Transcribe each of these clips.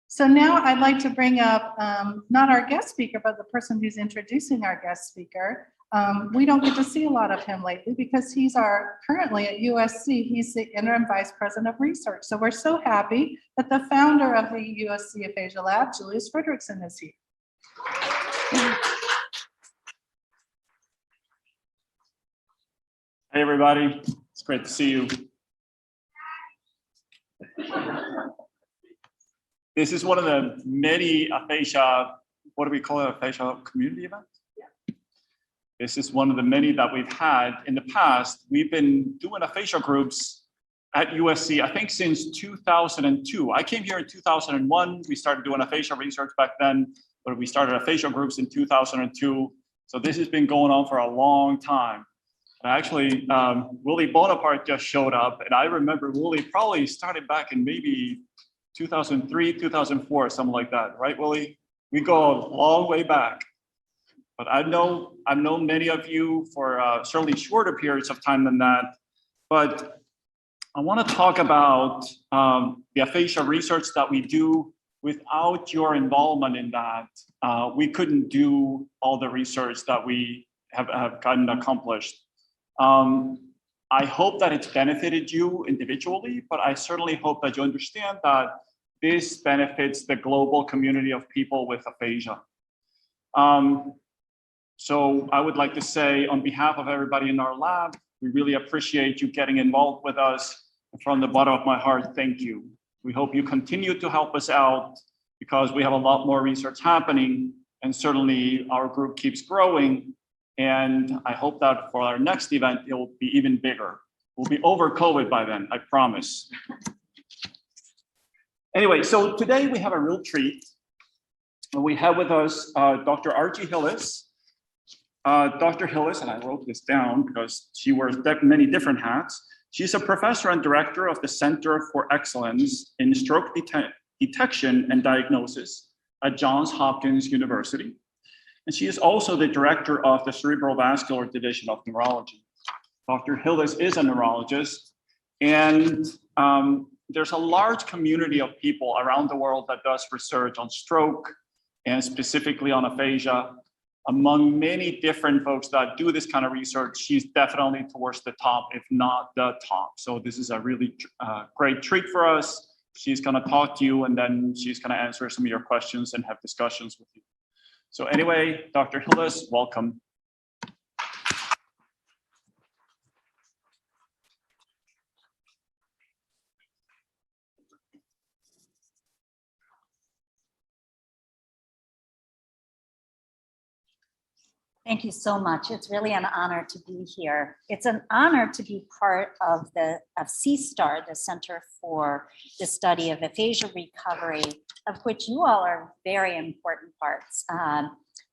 So now I'd like to bring up not our guest speaker, but the person who's introducing our guest speaker. We don't get to see a lot of him lately because he's currently at USC. He's the interim vice president of research. So we're so happy that the founder of the USC Aphasia Lab, Julius Frederickson, is here. Hey everybody, it's great to see you. This is one of the many aphasia, what do we call it, aphasia community event? Yeah. This is one of the many that we've had in the past. We've been doing aphasia groups at USC, I think since 2002. I came here in 2001. We started doing aphasia research back then, but we started aphasia groups in 2002. So this has been going on for a long time. Actually, Willie Bonaparte just showed up, and I remember Willie probably started back in maybe 2003, 2004, something like that, right, Willie? We go a long way back. But I've known many of you for certainly shorter periods of time than that. But I want to talk about the aphasia research that we do. Without your involvement in that, we couldn't do all the research that we have gotten accomplished. I hope that it's benefited you individually, but I certainly hope that you understand that this benefits the global community of people with aphasia. So I would like to say on behalf of everybody in our lab, we really appreciate you getting involved with us. From the bottom of my heart, thank you. We hope you continue to help us out because we have a lot more research happening, and certainly our group keeps growing. And I hope that for our next event, it will be even bigger. We'll be over COVID by then, I promise. Anyway, so today we have a real treat. We have with us Dr. Argye Hillis. Dr. Hillis, and I wrote this down because she wears many different hats. She's a professor and director of the Center for Excellence in Stroke Detection and Diagnosis at Johns Hopkins University. And she is also the director of the Cerebrovascular Division of Neurology. Dr. Hillis is a neurologist, and there's a large community of people around the world that does research on stroke and specifically on aphasia. Among many different folks that do this kind of research, she's definitely towards the top, if not the top. So this is a really great treat for us. She's gonna talk to you, and then she's gonna answer some of your questions and have discussions with you. So anyway, Dr. Hillis, welcome. Thank you so much. It's really an honor to be here. It's an honor to be part of CSTAR, the Center for the Study of Aphasia Recovery, of which you all are very important parts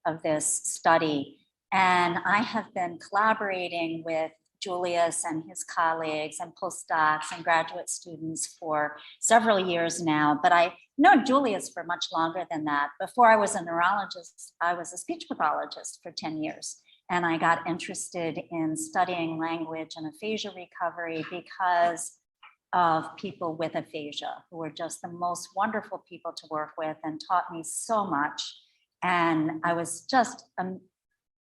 of this study. And I have been collaborating with Julius and his colleagues and postdocs and graduate students for several years now, but I know Julius for much longer than that. Before I was a neurologist, I was a speech pathologist for 10 years. And I got interested in studying language and aphasia recovery because of people with aphasia, who were just the most wonderful people to work with and taught me so much. And I was just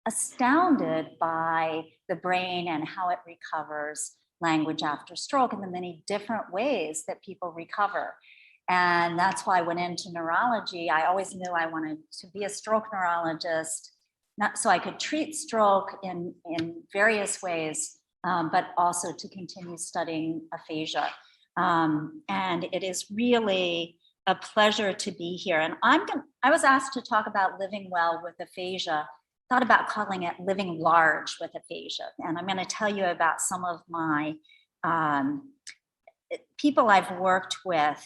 astounded by the brain and how it recovers language after stroke and the many different ways that people recover. And that's why I went into neurology. I always knew I wanted to be a stroke neurologist, not so I could treat stroke in various ways, but also to continue studying aphasia. And it is really a pleasure to be here. And I was asked to talk about living well with aphasia. Thought about calling it living large with aphasia. And I'm going to tell you about some of my people I've worked with,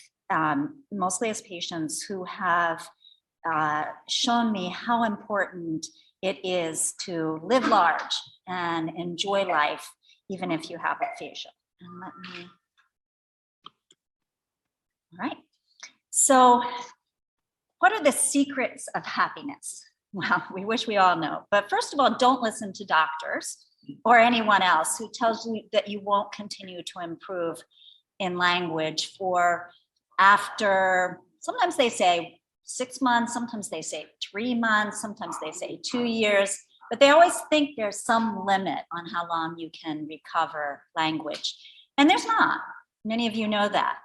mostly as patients, who have shown me how important it is to live large and enjoy life, even if you have aphasia. And let me, all right. So what are the secrets of happiness? Well, we wish we all know. But first of all, don't listen to doctors or anyone else who tells you that you won't continue to improve. in language for after, sometimes they say 6 months, sometimes they say 3 months, sometimes they say 2 years, but they always think there's some limit on how long you can recover language. And there's not. Many of you know that.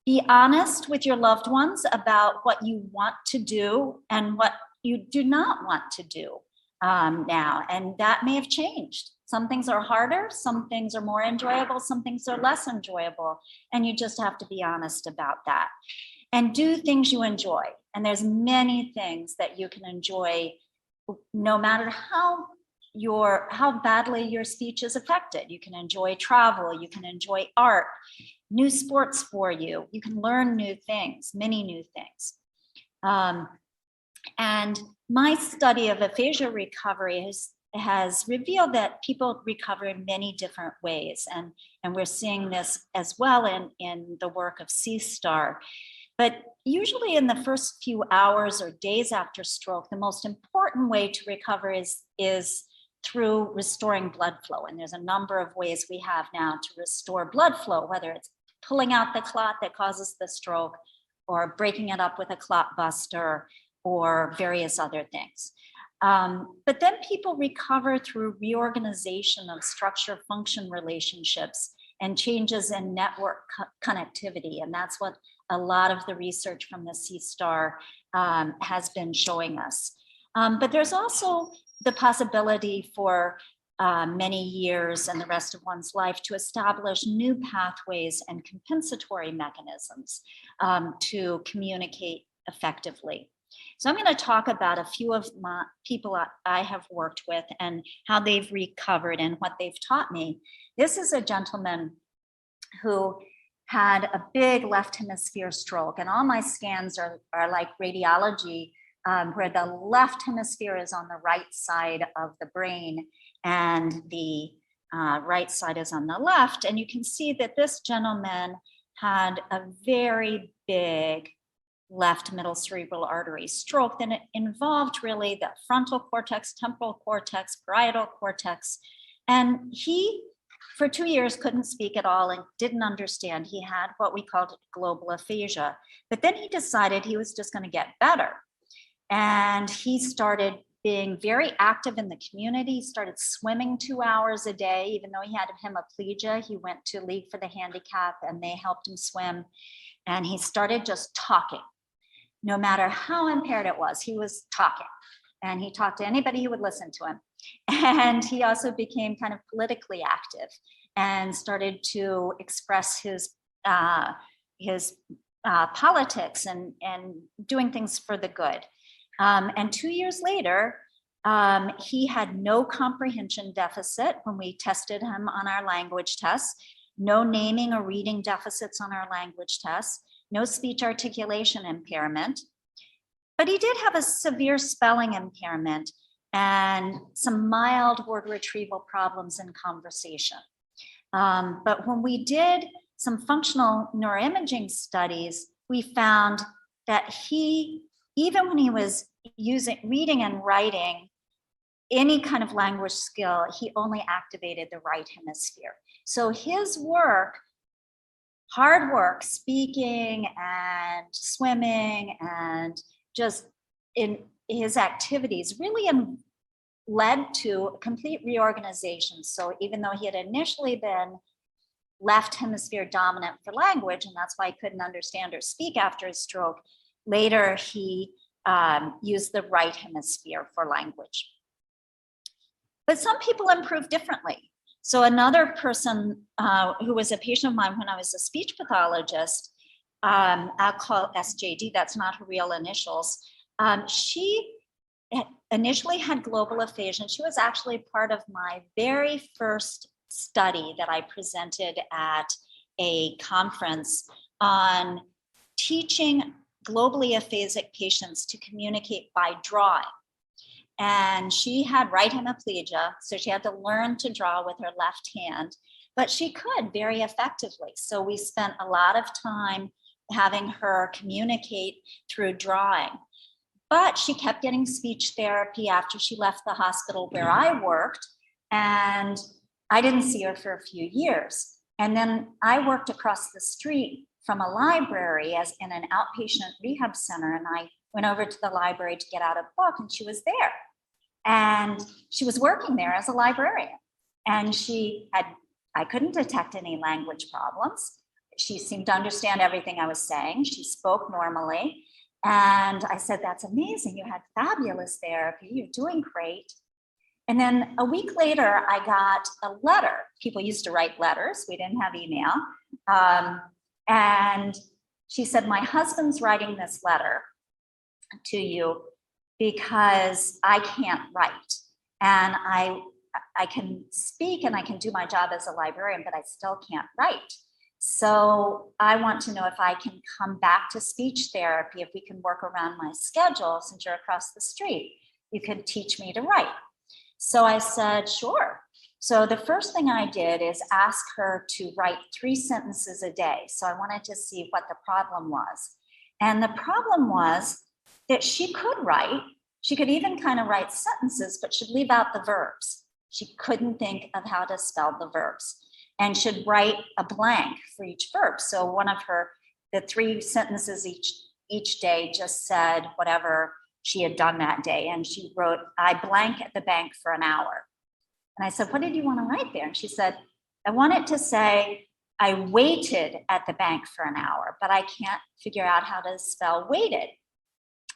Be honest with your loved ones about what you want to do and what you do not want to do now. And that may have changed. Some things are harder, some things are more enjoyable, some things are less enjoyable. And you just have to be honest about that. And do things you enjoy. And there's many things that you can enjoy no matter how badly your speech is affected. You can enjoy travel, you can enjoy art, new sports for you. You can learn new things, many new things. And my study of aphasia recovery has revealed that people recover in many different ways. And we're seeing this as well in the work of C-STAR. But usually in the first few hours or days after stroke, the most important way to recover is through restoring blood flow. And there's a number of ways we have now to restore blood flow, whether it's pulling out the clot that causes the stroke or breaking it up with a clot buster or various other things. But then people recover through reorganization of structure function relationships and changes in network connectivity. And that's what a lot of the research from the C-STAR has been showing us. But there's also the possibility for many years and the rest of one's life to establish new pathways and compensatory mechanisms to communicate effectively. So I'm going to talk about a few of my people I have worked with and how they've recovered and what they've taught me. This is a gentleman who had a big left hemisphere stroke, and all my scans are like radiology, where the left hemisphere is on the right side of the brain and the right side is on the left. And you can see that this gentleman had a very big left middle cerebral artery stroke that involved really the frontal cortex, temporal cortex, parietal cortex. And he, for 2 years, couldn't speak at all and didn't understand. He had what we called global aphasia. But then he decided he was just going to get better. And he started being very active in the community, started swimming 2 hours a day. Even though he had hemiplegia, he went to League for the Handicap and they helped him swim. And he started just talking. No matter how impaired it was, he was talking. And he talked to anybody who would listen to him. And he also became kind of politically active and started to express his politics and doing things for the good. And 2 years later, he had no comprehension deficit when we tested him on our language tests, no naming or reading deficits on our language tests, no speech articulation impairment. But he did have a severe spelling impairment and some mild word retrieval problems in conversation. But when we did some functional neuroimaging studies, we found that he, even when he was reading and writing any kind of language skill, he only activated the right hemisphere. So his work, hard work, speaking and swimming and just in his activities really led to a complete reorganization. So even though he had initially been left hemisphere dominant for language, and that's why he couldn't understand or speak after his stroke, later he used the right hemisphere for language. But some people improve differently. So another person who was a patient of mine when I was a speech pathologist, I'll call SJD, that's not her real initials. She initially had global aphasia, and she was actually part of my very first study that I presented at a conference on teaching globally aphasic patients to communicate by drawing. And she had right hemiplegia, so she had to learn to draw with her left hand, but she could very effectively. So we spent a lot of time having her communicate through drawing. But she kept getting speech therapy after she left the hospital where I worked, and I didn't see her for a few years. And then I worked across the street from a library as in an outpatient rehab center. And I went over to the library to get out a book, and she was there. And she was working there as a librarian. And I couldn't detect any language problems. She seemed to understand everything I was saying. She spoke normally. And I said, that's amazing. You had fabulous therapy. You're doing great. And then a week later, I got a letter. People used to write letters. We didn't have email. And she said, my husband's writing this letter to you because I can't write. And I can speak and I can do my job as a librarian, but I still can't write. So I want to know if I can come back to speech therapy, if we can work around my schedule since you're across the street. You can teach me to write. So I said, sure. So the first thing I did is ask her to write 3 sentences a day. So I wanted to see what the problem was. And the problem was that she could write. She could even kind of write sentences, but she'd leave out the verbs. She couldn't think of how to spell the verbs and should write a blank for each verb. So one of the 3 sentences each day just said whatever she had done that day. And she wrote, I blank at the bank for an hour. And I said, what did you want to write there? And she said, I want it to say, I waited at the bank for an hour, but I can't figure out how to spell waited.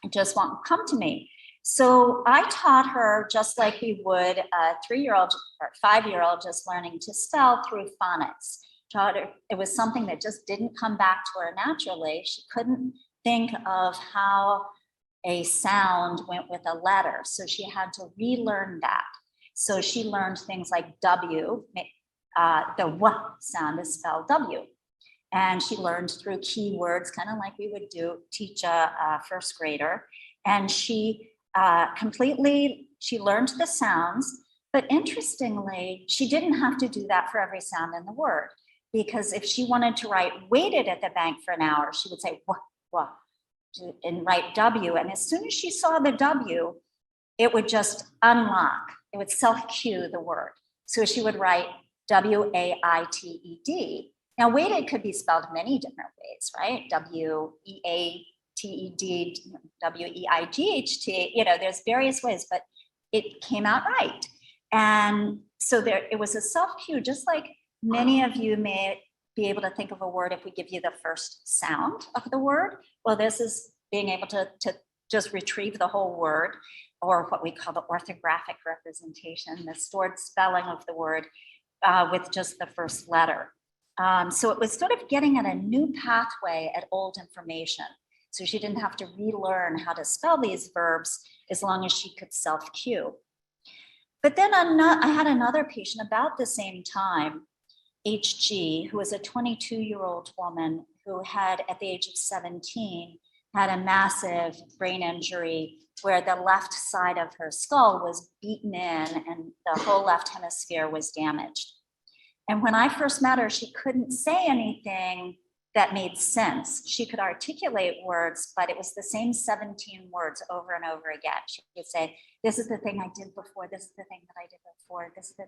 It just won't come to me. So I taught her just like we would a 3-year-old or 5-year-old just learning to spell through phonics. Taught her, it was something that just didn't come back to her naturally. She couldn't think of how a sound went with a letter. So she had to relearn that. So she learned things like W, the W sound is spelled W. And she learned through keywords, kind of like we would teach a first grader. And she she learned the sounds, but interestingly, she didn't have to do that for every sound in the word, because if she wanted to write waited at the bank for an hour, she would say, wah, and write W. And as soon as she saw the W, it would just unlock. It would self-cue the word. So she would write W-A-I-T-E-D. Now, waited could be spelled many different ways, right? W-E-A-T-E-D, W-E-I-G-H-T, there's various ways, but it came out right. And so it was a self-cue, just like many of you may be able to think of a word if we give you the first sound of the word. Well, this is being able to just retrieve the whole word, or what we call the orthographic representation, the stored spelling of the word with just the first letter. So it was sort of getting at a new pathway at old information. So she didn't have to relearn how to spell these verbs as long as she could self-cue. But then I had another patient about the same time, HG, who was a 22-year-old woman who had, at the age of 17, had a massive brain injury where the left side of her skull was beaten in and the whole left hemisphere was damaged. And when I first met her, she couldn't say anything that made sense. She could articulate words, but it was the same 17 words over and over again. She would say, this is the thing I did before, this is the thing that I did before, this is the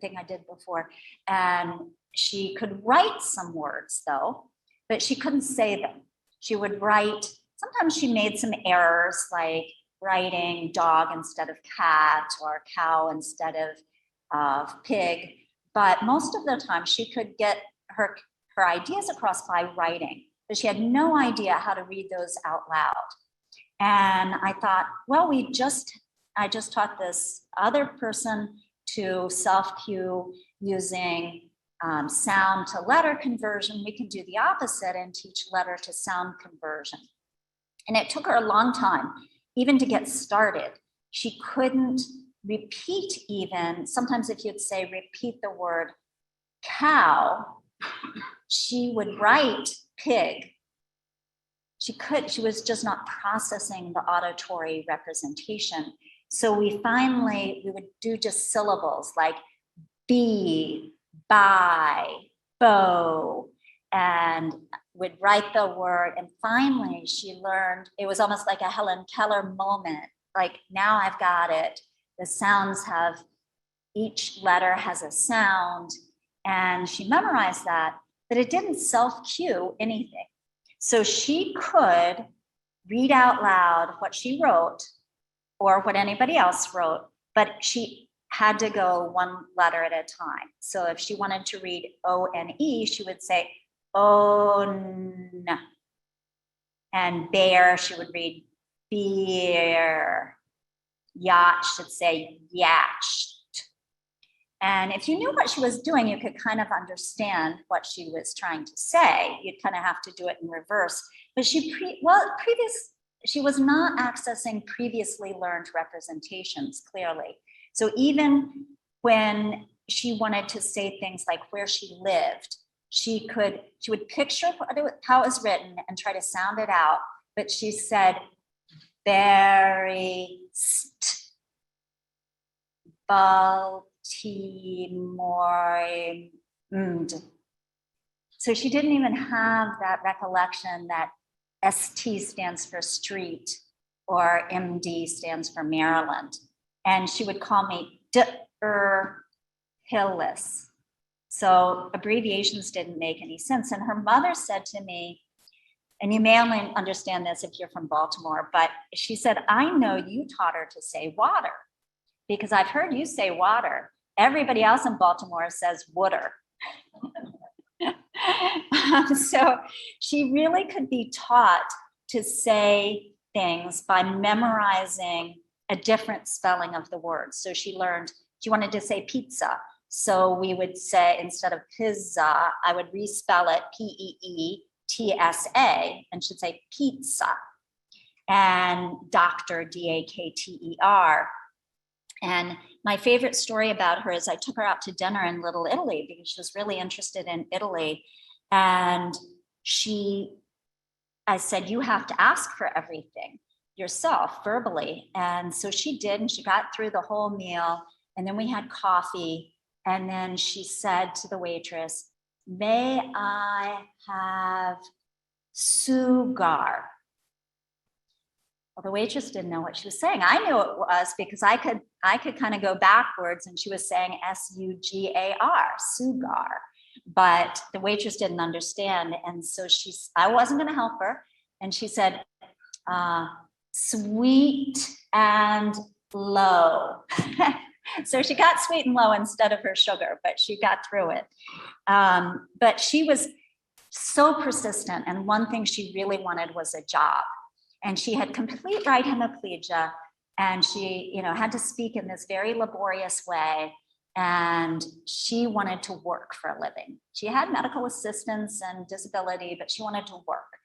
thing I did before. And she could write some words though, but she couldn't say them. She would write, sometimes she made some errors like writing dog instead of cat or cow instead of pig. But most of the time she could get her ideas across by writing, but she had no idea how to read those out loud. And I thought, well, I just taught this other person to self-cue using sound to letter conversion. We can do the opposite and teach letter to sound conversion. And it took her a long time, even to get started. She couldn't repeat even, sometimes if you'd say, repeat the word cow, she would write pig. She was just not processing the auditory representation. So we would do just syllables like be, buy, bow, and would write the word. And finally she learned, it was almost like a Helen Keller moment. Like, now I've got it. The sounds each letter has a sound. and she memorized that, but it didn't self-cue anything. So she could read out loud what she wrote or what anybody else wrote, but she had to go one letter at a time. So if she wanted to read O-N-E, she would say, O-N. And bear, she would read beer. Yacht should say yacht. And if you knew what she was doing, you could kind of understand what she was trying to say. You'd kind of have to do it in reverse. But she was not accessing previously learned representations, clearly. So even when she wanted to say things like where she lived, she would picture how it was written and try to sound it out. But she said, very Baltimore. So she didn't even have that recollection that ST stands for street or MD stands for Maryland. And she would call me Hillis. So abbreviations didn't make any sense. And her mother said to me, and you may only understand this if you're from Baltimore, but she said, I know you taught her to say water because I've heard you say water. Everybody else in Baltimore says water. So she really could be taught to say things by memorizing a different spelling of the word. So she wanted to say pizza. So we would say, instead of pizza, I would respell it P-E-E-T-S-A, and she'd say pizza. And doctor, D-A-K-T-E-R. And my favorite story about her is I took her out to dinner in Little Italy because she was really interested in Italy. And I said, you have to ask for everything yourself verbally. And so she did, and she got through the whole meal. And then we had coffee. And then she said to the waitress, may I have sugar? Well, the waitress didn't know what she was saying. I knew it was because I could kind of go backwards, and she was saying S-U-G-A-R, sugar. But the waitress didn't understand. And so I wasn't going to help her. And she said, sweet and low. So she got sweet and low instead of her sugar, but she got through it. But she was so persistent. And one thing she really wanted was a job. And she had complete right hemiplegia. And she, had to speak in this very laborious way. And she wanted to work for a living. She had medical assistance and disability, but she wanted to work.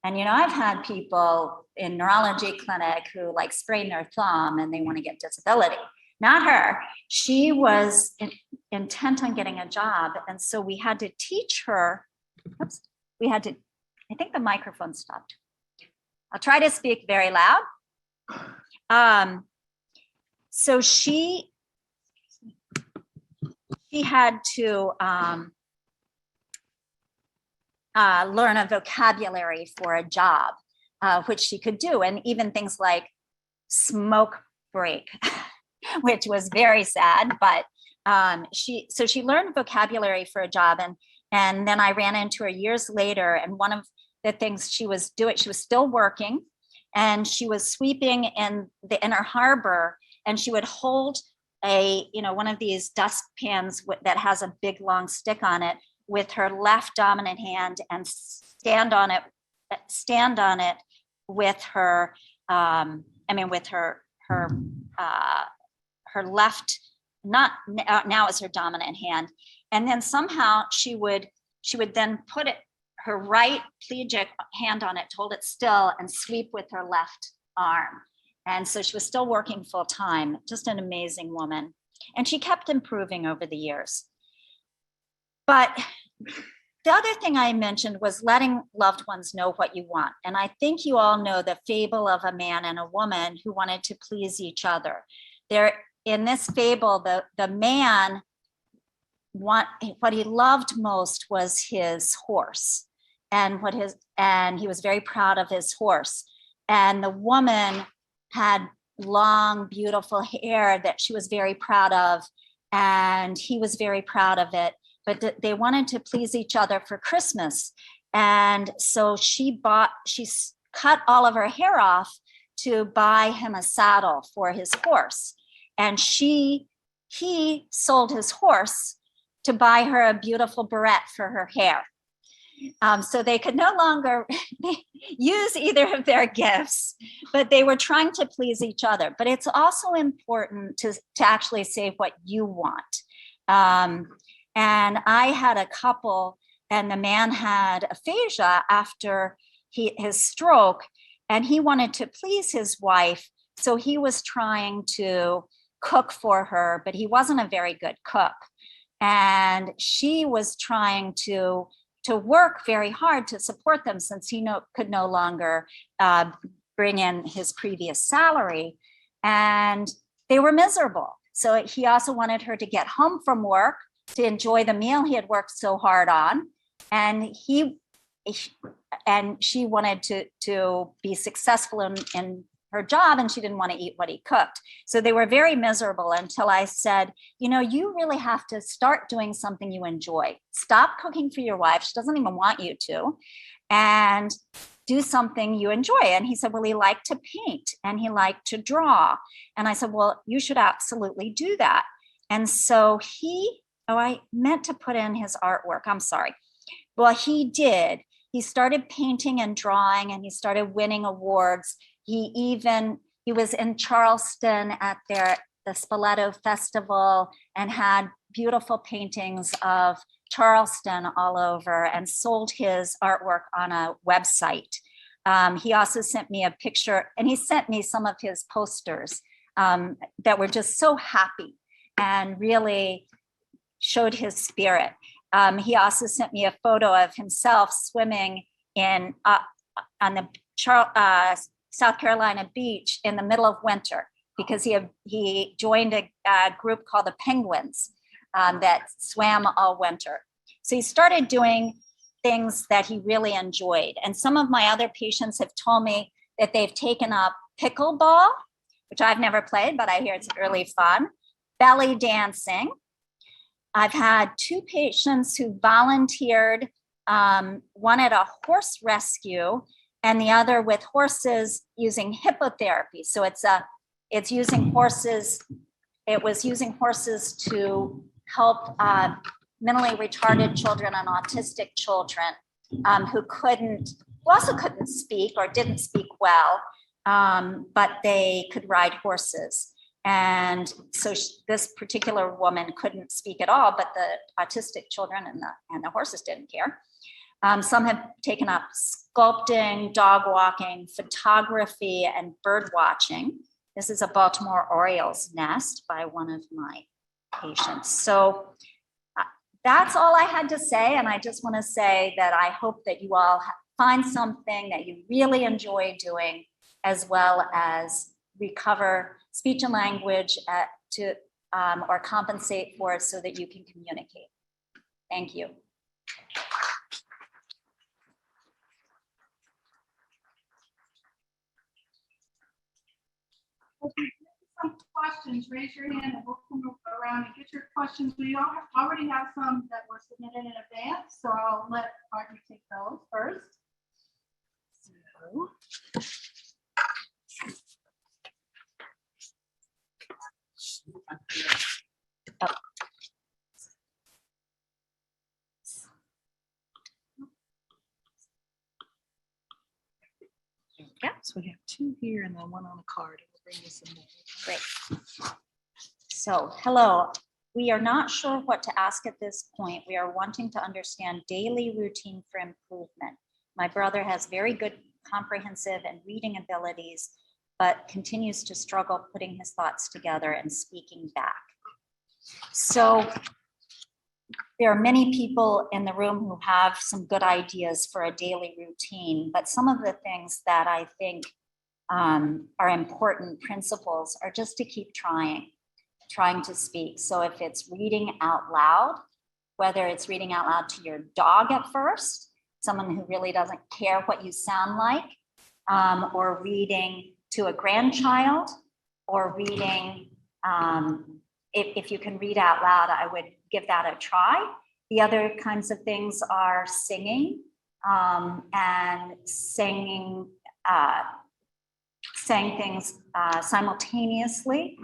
And, I've had people in neurology clinic who sprain their thumb and they want to get disability. Not her. She was intent on getting a job. And so we had to teach her. I think the microphone stopped. I'll try to speak very loud. So she had to learn a vocabulary for a job, which she could do. And even things like smoke break, which was very sad, but she learned vocabulary for a job. And then I ran into her years later. And one of the things she was doing, she was still working, and she was sweeping in the inner harbor, and she would hold one of these dustpans that has a big long stick on it with her left dominant hand and stand on it with her, her left, not now is her dominant hand. And then somehow she would then put her right plegic hand on it, hold it still, and sweep with her left arm. And so she was still working full time, just an amazing woman. And she kept improving over the years. But the other thing I mentioned was letting loved ones know what you want. And I think you all know the fable of a man and a woman who wanted to please each other. In this fable, the man, what he loved most was his horse. And he was very proud of his horse. And the woman had long, beautiful hair that she was very proud of. And he was very proud of it. but they wanted to please each other for Christmas. And so she cut all of her hair off to buy him a saddle for his horse. And he sold his horse to buy her a beautiful barrette for her hair. So they could no longer use either of their gifts, but they were trying to please each other. But it's also important to actually say what you want. And I had a couple, and the man had aphasia after his stroke, and he wanted to please his wife. So he was trying to cook for her, but he wasn't a very good cook. And she was trying to work very hard to support them, since he could no longer bring in his previous salary, and they were miserable. So he also wanted her to get home from work to enjoy the meal he had worked so hard on, and she wanted to be successful in her job, and she didn't want to eat what he cooked. So they were very miserable until I said, you really have to start doing something you enjoy. Stop cooking for your wife. She doesn't even want you to, and do something you enjoy. And he said, well, he liked to paint and he liked to draw. And I said, well, you should absolutely do that. And so I meant to put in his artwork. I'm sorry. Well, he did. He started painting and drawing, and he started winning awards. He was in Charleston at the Spoleto Festival, and had beautiful paintings of Charleston all over, and sold his artwork on a website. He also sent me a picture, and he sent me some of his posters that were just so happy and really showed his spirit. He also sent me a photo of himself swimming on the South Carolina beach in the middle of winter, because he joined a group called the Penguins that swam all winter. So he started doing things that he really enjoyed. And some of my other patients have told me that they've taken up pickleball, which I've never played, but I hear it's really fun, belly dancing. I've had 2 patients who volunteered, one at a horse rescue and the other with horses using hippotherapy. So it was using horses to help mentally retarded children and autistic children who also couldn't speak or didn't speak well, but they could ride horses. And so this particular woman couldn't speak at all, but the autistic children and the horses didn't care. Some have taken up sculpting, dog walking, photography, and bird watching. This is a Baltimore Orioles nest by one of my patients. So that's all I had to say. And I just want to say that I hope that you all find something that you really enjoy doing, as well as recover speech and language or compensate for it so that you can communicate. Thank you. Some questions, raise your hand and we'll come around and get your questions. We already have some that were submitted in advance, so I'll let Argye take those first. So we have 2 here and then 1 on a card. We'll bring you some more. Great. So, hello. We are not sure what to ask at this point. We are wanting to understand daily routine for improvement. My brother has very good comprehensive and reading abilities, but continues to struggle putting his thoughts together and speaking back. So there are many people in the room who have some good ideas for a daily routine, but some of the things that I think are important principles are just to keep trying to speak. So if it's reading out loud, whether it's reading out loud to your dog at first, someone who really doesn't care what you sound like, or reading to a grandchild, or reading, if you can read out loud, I would give that a try, The other kinds of things are singing and saying things simultaneously.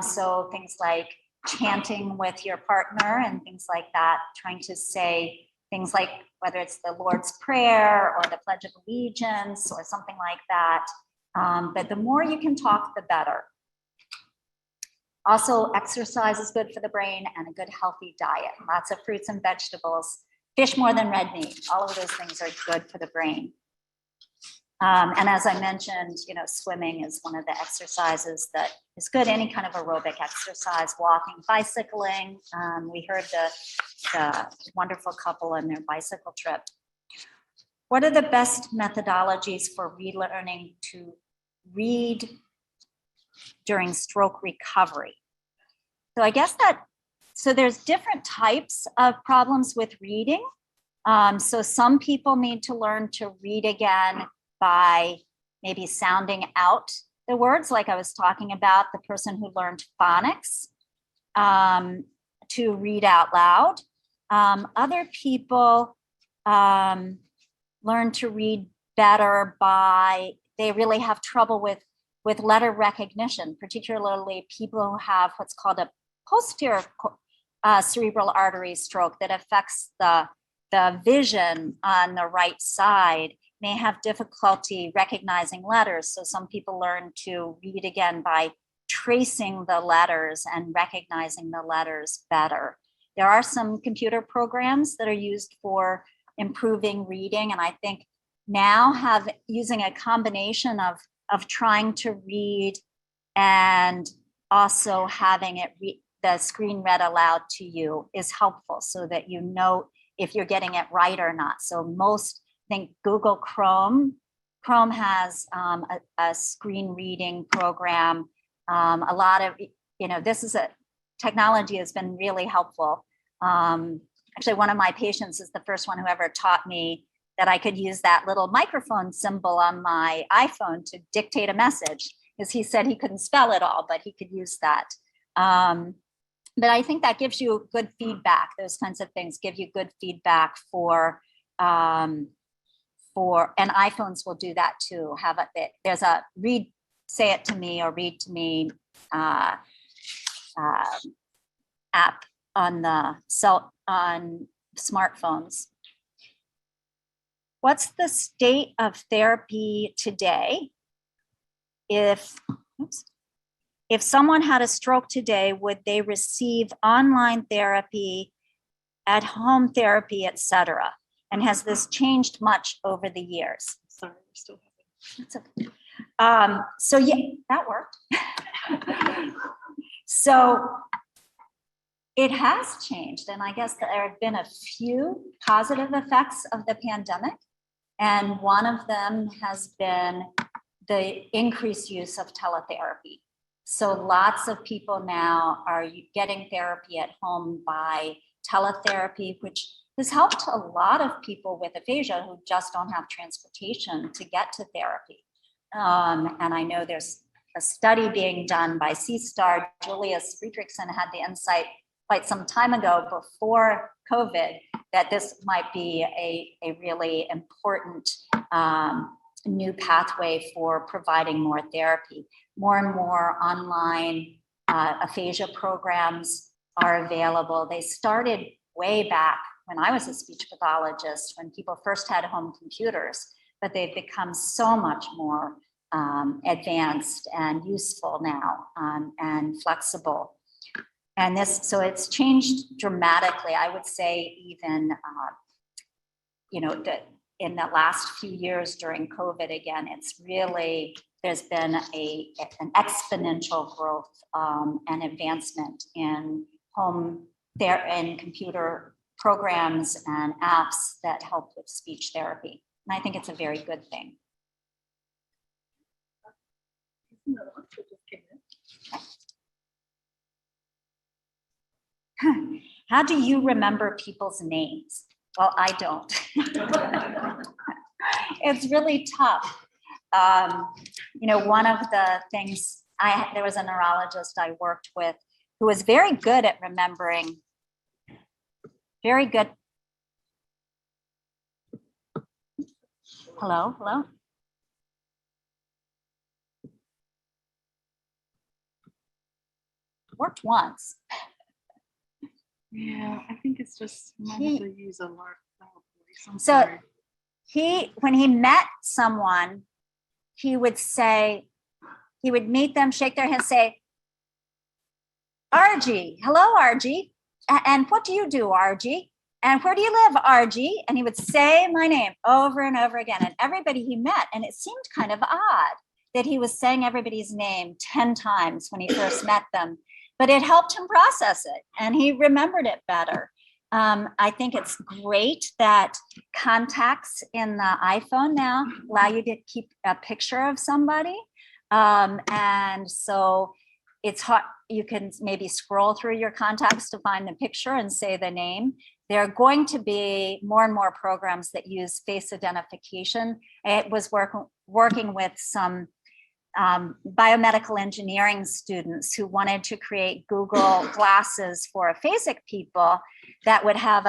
So things like chanting with your partner and things like that, trying to say things like whether it's the Lord's Prayer or the Pledge of Allegiance or something like that. But the more you can talk, the better. Also, exercise is good for the brain and a good healthy diet. Lots of fruits and vegetables, fish more than red meat. All of those things are good for the brain. And as I mentioned, swimming is one of the exercises that is good. Any kind of aerobic exercise, walking, bicycling. We heard the wonderful couple on their bicycle trip. What are the best methodologies for relearning to read during stroke recovery? So I guess so there's different types of problems with reading. So some people need to learn to read again by maybe sounding out the words, like I was talking about, the person who learned phonics to read out loud. Other people learn to read better they really have trouble with letter recognition, particularly people who have what's called a posterior cerebral artery stroke that affects the vision on the right side, may have difficulty recognizing letters. So some people learn to read again by tracing the letters and recognizing the letters better. There are some computer programs that are used for improving reading. And I think now using a combination of trying to read and also having the screen read aloud to you is helpful so that you know if you're getting it right or not. So I think Google Chrome has a screen reading program. A lot of, technology has been really helpful. Actually, one of my patients is the first one who ever taught me that I could use that little microphone symbol on my iPhone to dictate a message, because he said he couldn't spell it all, but he could use that. But I think that gives you good feedback. Those kinds of things give you good feedback and iPhones will do that too. There's a say it to me or read to me app on smartphones. What's the state of therapy today? If someone had a stroke today, would they receive online therapy, at home therapy, etc.? And has this changed much over the years? Sorry, we're still having. Okay. So yeah, that worked. So it has changed, and I guess there have been a few positive effects of the pandemic, and one of them has been the increased use of teletherapy. So lots of people now are getting therapy at home by teletherapy, which has helped a lot of people with aphasia who just don't have transportation to get to therapy. And I know there's a study being done by C-STAR. Julius Friedrichsen had the insight quite some time ago before COVID that this might be a really important new pathway for providing more therapy. More and more online aphasia programs are available. They started way back when I was a speech pathologist, when people first had home computers, but they've become so much more advanced and useful now and flexible. And so it's changed dramatically. I would say even, that in the last few years during COVID, again, there's been an exponential growth and advancement in in computer programs and apps that help with speech therapy. And I think it's a very good thing. How do you remember people's names? Well, I don't. It's really tough. One of the things, there was a neurologist I worked with who was very good at remembering Very good. Hello, hello. Worked once. Yeah, I think it's just, you might have to use a large voice. I'm So sorry. when he met someone, he would say, he would meet them, shake their hand, say, Argye, hello, Argye. And what do you do, Argye? And where do you live, Argye? And he would say my name over and over again. And everybody he met, and it seemed kind of odd that he was saying everybody's name 10 times when he first met them, but it helped him process it and he remembered it better. I think it's great that contacts in the iPhone now allow you to keep a picture of somebody. And so it's hard, you can maybe scroll through your contacts to find the picture and say the name. There are going to be more and more programs that use face identification. It was working with some biomedical engineering students who wanted to create Google glasses for aphasic people that would have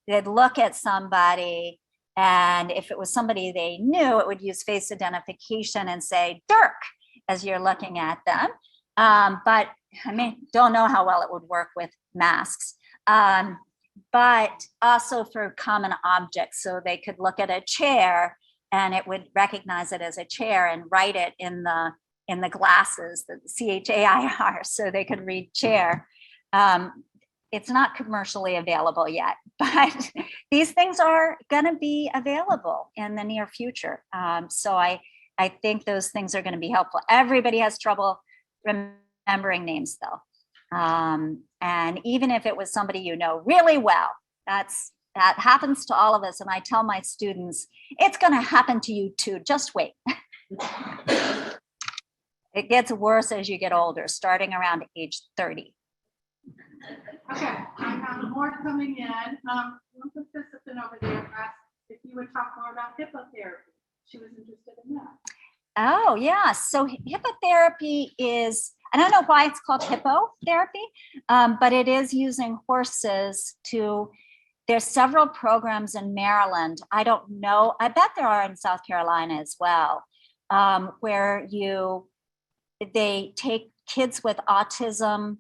they'd look at somebody, and if it was somebody they knew, it would use face identification and say Dirk as you're looking at them. But I mean, don't know how well it would work with masks. But also for common objects. So they could look at a chair and it would recognize it as a chair and write it in the glasses, the CHAIR, so they could read chair. It's not commercially available yet, but these things are gonna be available in the near future. So I think those things are gonna be helpful. Everybody has trouble remembering names though. And even if it was somebody you know really well, that happens to all of us. And I tell my students, it's going to happen to you too. Just wait. It gets worse as you get older, starting around age 30. Okay, I have more coming in. One participant over there asked if you would talk more about hippotherapy. She was interested in that. Oh, yeah. So hippotherapy is, I don't know why it's called hippotherapy, but it is using horses to, there's several programs in Maryland. I don't know, I bet there are in South Carolina as well, where they take kids with autism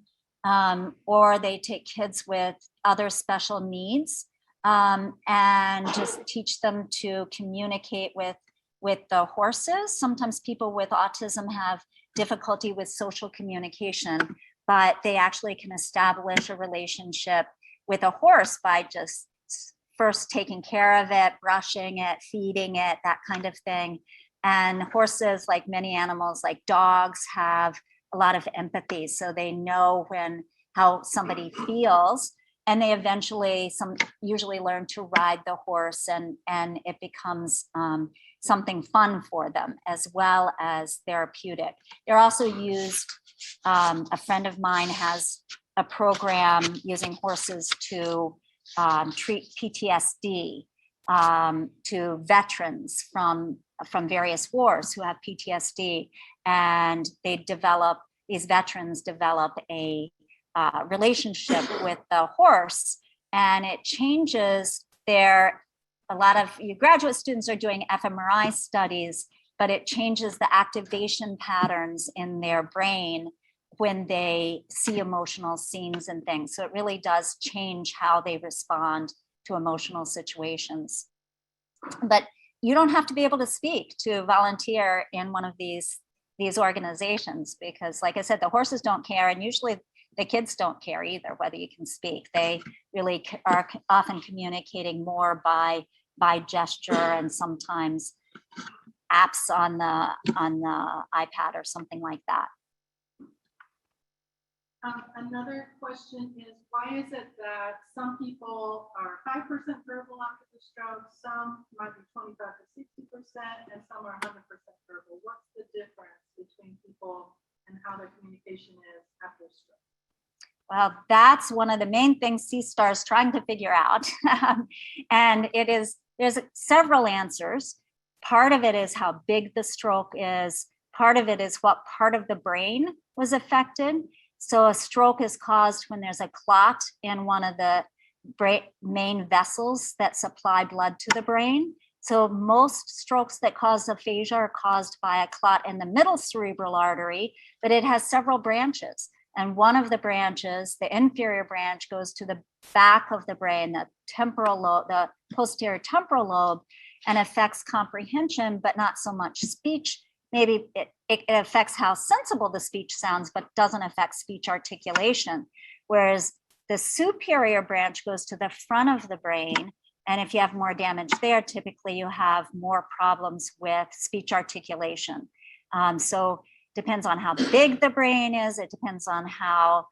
or they take kids with other special needs and just teach them to communicate with the horses. Sometimes people with autism have difficulty with social communication, but they actually can establish a relationship with a horse by just first taking care of it, brushing it, feeding it, that kind of thing. And horses, like many animals, like dogs, have a lot of empathy. So they know how somebody feels, and they eventually usually learn to ride the horse, and it becomes something fun for them as well as therapeutic. They're also used, a friend of mine has a program using horses to treat PTSD to veterans from various wars who have PTSD, and these veterans develop a relationship with the horse, and it changes a lot of graduate students are doing fMRI studies, but it changes the activation patterns in their brain when they see emotional scenes and things. So it really does change how they respond to emotional situations. But you don't have to be able to speak to volunteer in one of these organizations, because like I said, the horses don't care, and usually the kids don't care either whether you can speak. They really are often communicating more by gesture and sometimes apps on the iPad or something like that. Another question is, why is it that some people are 5% verbal after the stroke, some might be 25 to 60%, and some are 100% verbal? What's the difference between people and how their communication is after a stroke? Well, that's one of the main things C-STAR is trying to figure out. And there's several answers. Part of it is how big the stroke is. Part of it is what part of the brain was affected. So a stroke is caused when there's a clot in one of the main vessels that supply blood to the brain. So most strokes that cause aphasia are caused by a clot in the middle cerebral artery, but it has several branches. And one of the branches, the inferior branch, goes to the back of the brain, the temporal lobe, the posterior temporal lobe, and affects comprehension, but not so much speech. Maybe it affects how sensible the speech sounds, but doesn't affect speech articulation. Whereas the superior branch goes to the front of the brain. And if you have more damage there, typically you have more problems with speech articulation. So depends on how big the brain is. It depends on how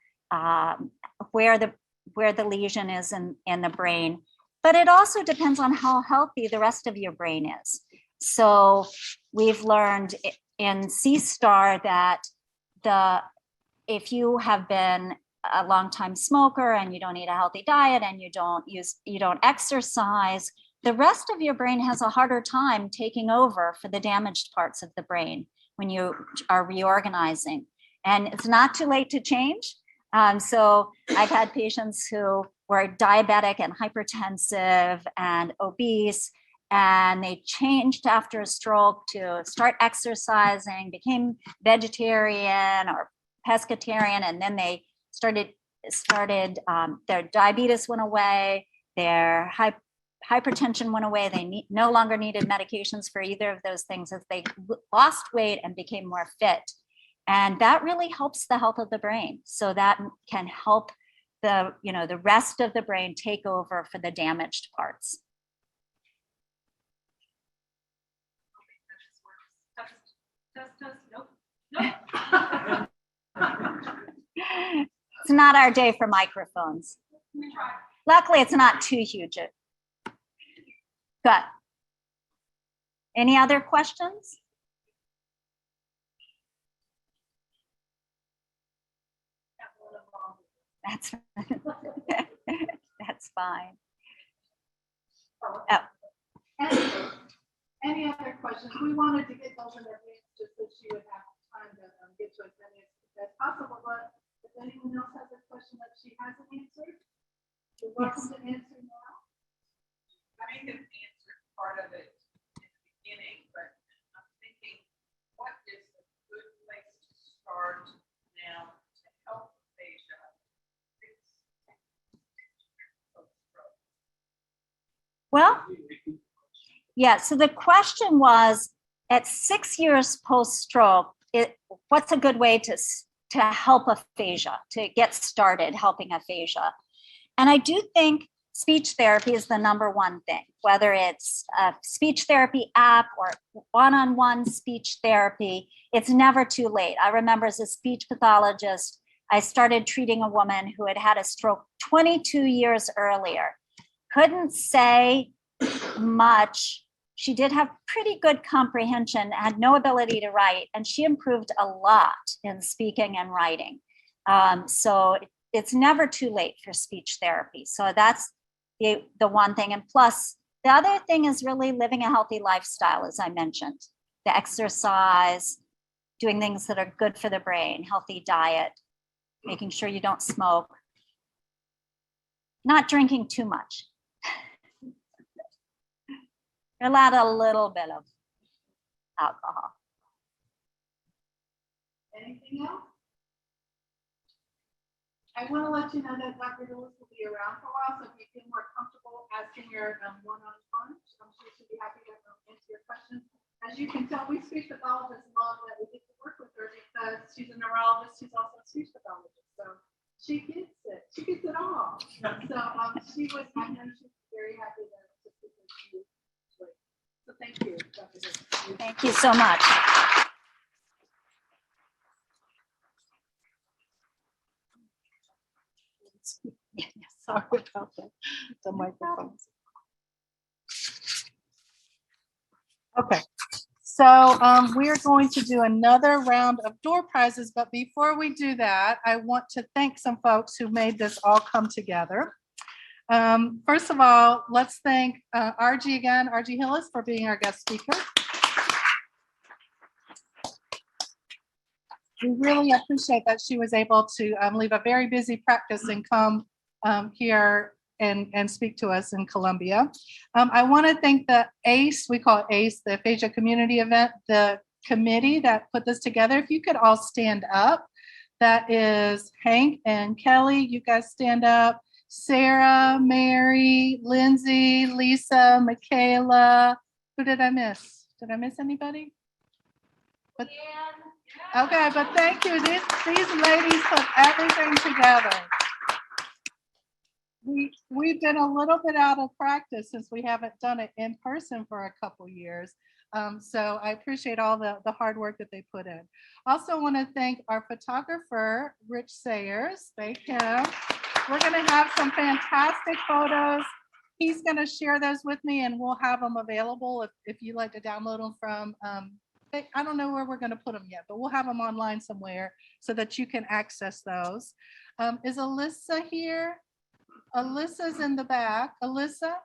where the lesion is in the brain. But it also depends on how healthy the rest of your brain is. So we've learned in C-STAR that if you have been a long time smoker and you don't eat a healthy diet and you don't exercise, the rest of your brain has a harder time taking over for the damaged parts of the brain when you are reorganizing. And it's not too late to change. So I've had patients who were diabetic and hypertensive and obese, and they changed after a stroke to start exercising, became vegetarian or pescatarian, and then they started their diabetes went away, their hypertension went away. They no longer needed medications for either of those things as they lost weight and became more fit. And that really helps the health of the brain. So that can help the rest of the brain take over for the damaged parts. It's not our day for microphones. Luckily, it's not too huge. Good. Any other questions? That's that's fine. Oh. Any other questions? We wanted to get those in advance just so she would have time to get to as many as possible. But if anyone else has a question that she hasn't answered, you're welcome to answer now. I may have answered part of it in the beginning, but I'm thinking, what is a good place to start now to help aphasia? Well, yeah, so the question was, at 6 years post-stroke, what's a good way to help aphasia, to get started helping aphasia? And I do think speech therapy is the number one thing, whether it's a speech therapy app or one-on-one speech therapy, it's never too late. I remember as a speech pathologist, I started treating a woman who had had a stroke 22 years earlier. Couldn't say much. She did have pretty good comprehension, had no ability to write, and she improved a lot in speaking and writing. So it's never too late for speech therapy. So that's the one thing. And plus, the other thing is really living a healthy lifestyle, as I mentioned. The exercise, doing things that are good for the brain, healthy diet, making sure you don't smoke, not drinking too much. You're allowed a little bit of alcohol. Anything else? I want to let you know that Dr. Hillis will be around for a while, so if you feel more comfortable asking your one-on-one, I'm sure she'll be happy to answer your questions. As you can tell, we speech pathologists love that we get to work with her because she's a neurologist, she's also a speech pathologist, so she gets it. She gets it all. So I know she's very happy to speak with you. So thank you, Dr. Hillis. Thank you so much. Sorry about that. The microphones. Okay, so we are going to do another round of door prizes, but before we do that, I want to thank some folks who made this all come together. First of all, let's thank Argye again, Argye Hillis, for being our guest speaker. We really appreciate that she was able to leave a very busy practice and come here and speak to us in Columbia. I want to thank the ACE, we call it ACE, the Aphasia Community Event, the committee that put this together. If you could all stand up. That is Hank and Kelly. You guys stand up. Sarah, Mary, Lindsay, Lisa, Michaela. Who did I miss? Did I miss anybody? But, okay, but thank you. These ladies put everything together. We've been a little bit out of practice since we haven't done it in person for a couple years. So I appreciate all the hard work that they put in. Also want to thank our photographer, Rich Sayers. Thank him. We're going to have some fantastic photos. He's going to share those with me and we'll have them available if you'd like to download them from, I don't know where we're going to put them yet, but we'll have them online somewhere so that you can access those. Is Alyssa here? Alyssa's in the back. Alyssa?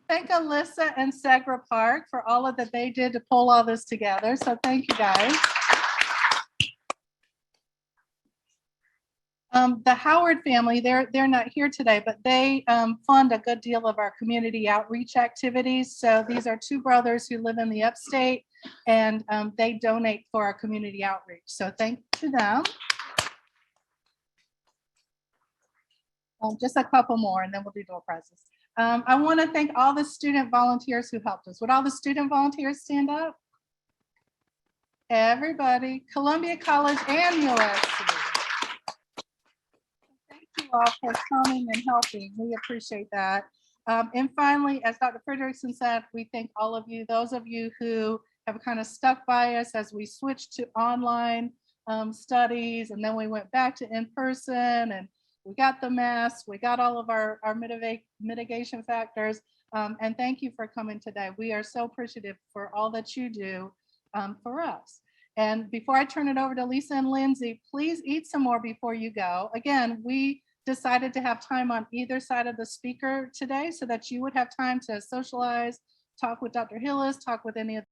Thank Alyssa and Segra Park for all of that they did to pull all this together. So thank you guys. The Howard family, they're not here today, but they fund a good deal of our community outreach activities. So these are two brothers who live in the upstate and they donate for our community outreach. So thank you to them. Just a couple more and then we'll do door prizes. I want to thank all the student volunteers who helped us. Would all the student volunteers stand up? Everybody, Columbia College and USC. Thank you all for coming and helping. We appreciate that. And finally, as Dr. Frederickson said, we thank all of you, those of you who have kind of stuck by us as we switched to online studies, and then we went back to in-person, and we got the masks, we got all of our mitigation factors, and thank you for coming today. We are so appreciative for all that you do for us. And before I turn it over to Lisa and Lindsay, please eat some more before you go. Again, we decided to have time on either side of the speaker today so that you would have time to socialize, talk with Dr. Hillis, talk with any of